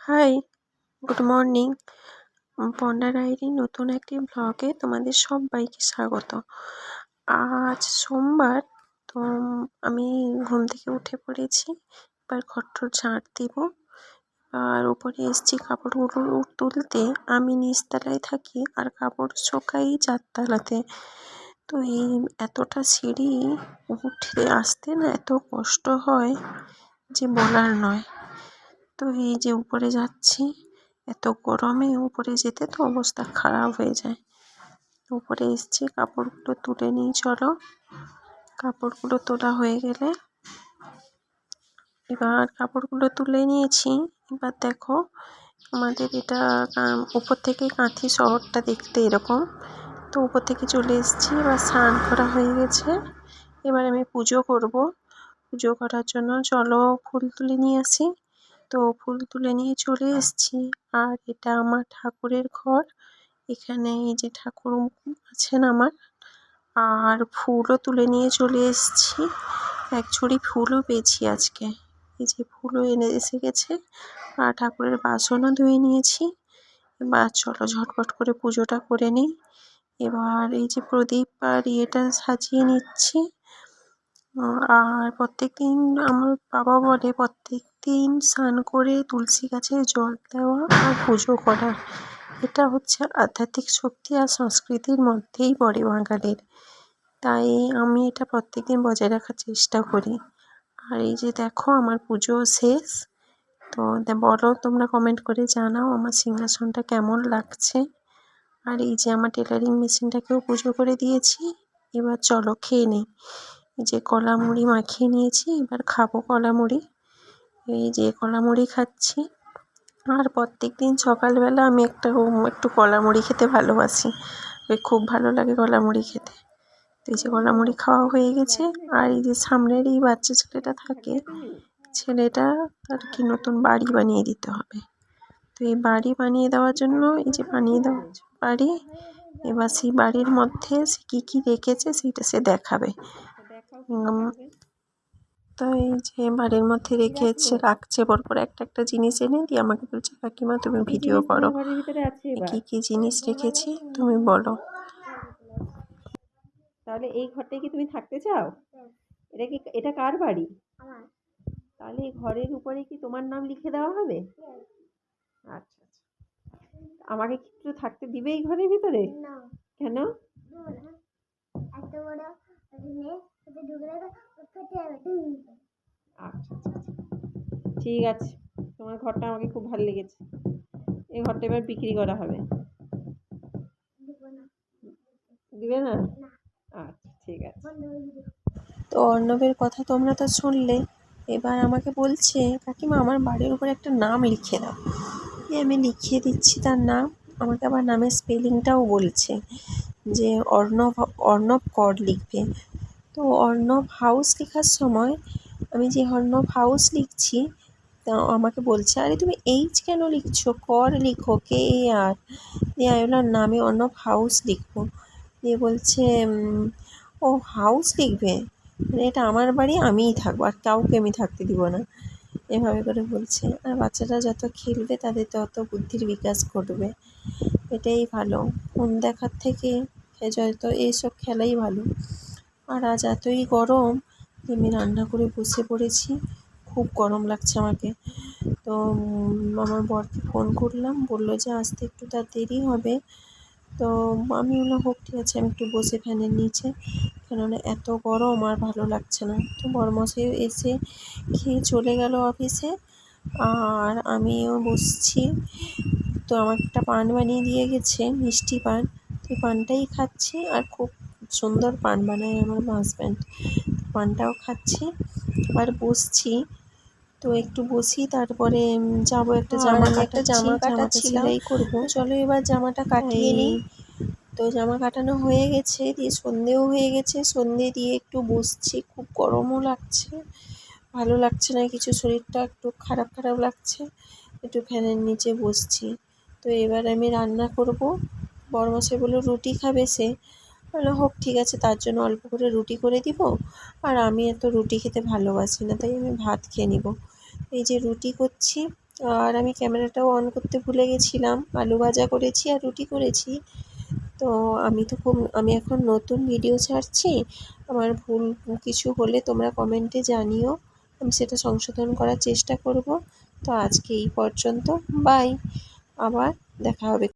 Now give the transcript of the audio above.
High, good morning. Panda ডায়েরির নতুন একটি ব্লগে তোমাদের সবাইকে স্বাগত। আজ সোমবার, তো আমি ঘুম থেকে উঠে পড়েছি। এবার ঘরটর ঝাঁট দিব। আর উপরে এসছি কাপড়গুলো তুলতে। আমি নিচতলায় থাকি আর কাপড় শুকাই চারতলাতে। তো এই এতটা সিঁড়ি উঠে আসতে না এত কষ্ট হয় যে বলার নয়। তো এই যে উপরে যাচ্ছি, এত গরমে উপরে যেতে তো অবস্থা খারাপ হয়ে যায়। উপরে এসছি, কাপড়গুলো তুলে নিই চলো। কাপড়গুলো তোলা হয়ে গেলে এবার কাপড়গুলো তুলে নিয়েছি। এবার দেখো আমাদের এটা উপর থেকে কাঁথি শহরটা দেখতে এরকম। তো উপর থেকে চলে এসেছি, এবার স্নান করা হয়ে গেছে। এবার আমি পুজো করব। পুজো করার জন্য চলো ফুল তুলে নিয়ে আসি। তো ফুল তুলে নিয়ে চলে এসেছি। আর এটা আমার ঠাকুরের ঘর। এখানে এই যে ঠাকুর আছেন আমার। আর ফুলও তুলে নিয়ে চলে এসেছি। এক ঝুড়ি ফুলও পেয়েছি আজকে। এই যে ফুলও এসে গেছে। আর ঠাকুরের বাসনও ধুয়ে নিয়েছি। এবার চলো ঝটপট করে পুজোটা করে নিই। এবার এই যে প্রদীপ আর ইয়েটা সাজিয়ে নিচ্ছি। আর প্রত্যেকদিন আমার বাবা বলে প্রত্যেকদিন স্নান করে তুলসী গাছে জল দেওয়া আর পুজো করা, এটা হচ্ছে আধ্যাত্মিক শক্তি আর সংস্কৃতির মধ্যেই পড়ে বাঙালির। তাই আমি এটা প্রত্যেকদিন বজায় রাখার চেষ্টা করি। আর এই যে দেখো আমার পুজো শেষ। তো বলো, তোমরা কমেন্ট করে জানাও আমার সিংহাসনটা কেমন লাগছে। আর এই যে আমার টেলারিং মেশিনটাকেও পুজো করে দিয়েছি। এবার চলো খেয়ে নিই। এই যে কলা মুড়ি মাখিয়ে নিয়েছি, এবার খাবো কলা মুড়ি। এই যে কলা মুড়ি খাচ্ছি। আর প্রত্যেকদিন সকালবেলা আমি একটু কলা মুড়ি খেতে ভালোবাসি। খুব ভালো লাগে কলা মুড়ি খেতে। তো এই যে কলা মুড়ি খাওয়া হয়ে গেছে। আর এই যে সামনের এই বাচ্চা ছেলেটা থাকে, ছেলেটা তার কি নতুন বাড়ি বানিয়ে দিতে হবে। তো এই বাড়ি বানিয়ে দেওয়ার জন্য এই যে বানিয়ে দেওয়া বাড়ি, এবার সেই বাড়ির মধ্যে সে কী কী রেখেছে সেইটা সে দেখাবে। তো এই যে বাড়ির মধ্যে রাখছে পরপর একটা জিনিস এনে দিয়ে আমাকে বলছে, কাকিমা তুমি ভিডিও করো, কি কি জিনিস রেখেছি তুমি বলো। তাহলে এই ঘরটায় কি তুমি থাকতে চাও? এটা কার বাড়ি? তাহলে এই ঘরের উপরে কি তোমার নাম লিখে দেওয়া হবে? আচ্ছা আচ্ছা। আমাকে কি একটু থাকতে দিবে এই ঘরের ভিতরে? কেন? আচ্ছা আচ্ছা আচ্ছা, ঠিক আছে। তোমার ঘরটা আমাকে খুব ভালো লেগেছে। এই ঘরটা এবার বিক্রি করা হবে। দিবে না? আচ্ছা ঠিক আছে। তো অর্ণবের কথা তোমরা তো শুনলে। এবার আমাকে বলছে, কাকিমা আমার বাড়ির উপরে একটা নাম লিখে দাও। আমি লিখিয়ে দিচ্ছি তার নাম। আমাকে আবার নামের স্পেলিংটাও বলছে যে অর্ণব কর লিখবে। তো অর্ণব হাউস লেখার সময় আমি যে অর্ণব হাউস লিখছি, তা আমাকে বলছে, আরে তুমি এইচ কেন লিখছো, কর লিখো, KAR। দিয়ে আমি বললাম না, আমি অর্ণব হাউস লিখবো। দিয়ে বলছে ও হাউস লিখবে, মানে এটা আমার বাড়ি, আমিই থাকবো, আর কাউকে আমি থাকতে দিব না, এভাবে করে বলছে। আর বাচ্চারা যত খেলবে তাদের তত বুদ্ধির বিকাশ ঘটবে, এটাই ভালো। ফোন দেখার থেকে যত এইসব খেলাই ভালো। আর আজ এতই গরম, আমি রান্না করে বসে পড়েছি। খুব গরম লাগছে আমাকে। তো আমার বরকে ফোন করলাম, বললো যে আসতে একটু তার দেরি হবে। তো আমি বললাম হোক ঠিক আছে, আমি একটু বসে ফ্যানের নিচে, কেননা এত গরম আর ভালো লাগছে না। তো বরমশাইও এসে খেয়ে চলে গেল অফিসে, আর আমিও বসছি। তো আমার একটা পান বানিয়ে দিয়ে গেছে, মিষ্টি পান। তো পানটাই খাচ্ছি, আর খুব সুন্দর পান বানায় আমার হাজব্যান্ড। পানটাও খাচ্ছি আর বসছি। তো একটু বসি, তারপরে যাবো একটা জামা কাটাচ্ছিলাম, সেলাই করবো। চলো এবার জামাটা কাটিয়ে নিই। তো জামা কাটানো হয়ে গেছে, দিয়ে সন্ধেও হয়ে গেছে। সন্ধে দিয়ে একটু বসছি, খুব গরমও লাগছে, ভালো লাগছে না কিছু, শরীরটা একটু খারাপ খারাপ লাগছে, একটু ফ্যানের নিচে বসছি। তো এবার আমি রান্না করব। বরমশাই বললো রুটি খাবে সে, বললো হোক ঠিক আছে, তার জন্য অল্প করে রুটি করে দিব। আর আমি এত রুটি খেতে ভালোবাসি না, তাই আমি ভাত খেয়ে নিব। এই যে রুটি করছি, আর আমি ক্যামেরাটাও অন করতে ভুলে গেছিলাম। আলু ভাজা করেছি আর রুটি করেছি। তো আমি এখন নতুন ভিডিও ছাড়ছি। আমার ভুল কিছু হলে তোমরা কমেন্টে জানিও, আমি সেটা সংশোধন করার চেষ্টা করব। তো আজকে এই পর্যন্ত, বাই। আবার দেখা হবে।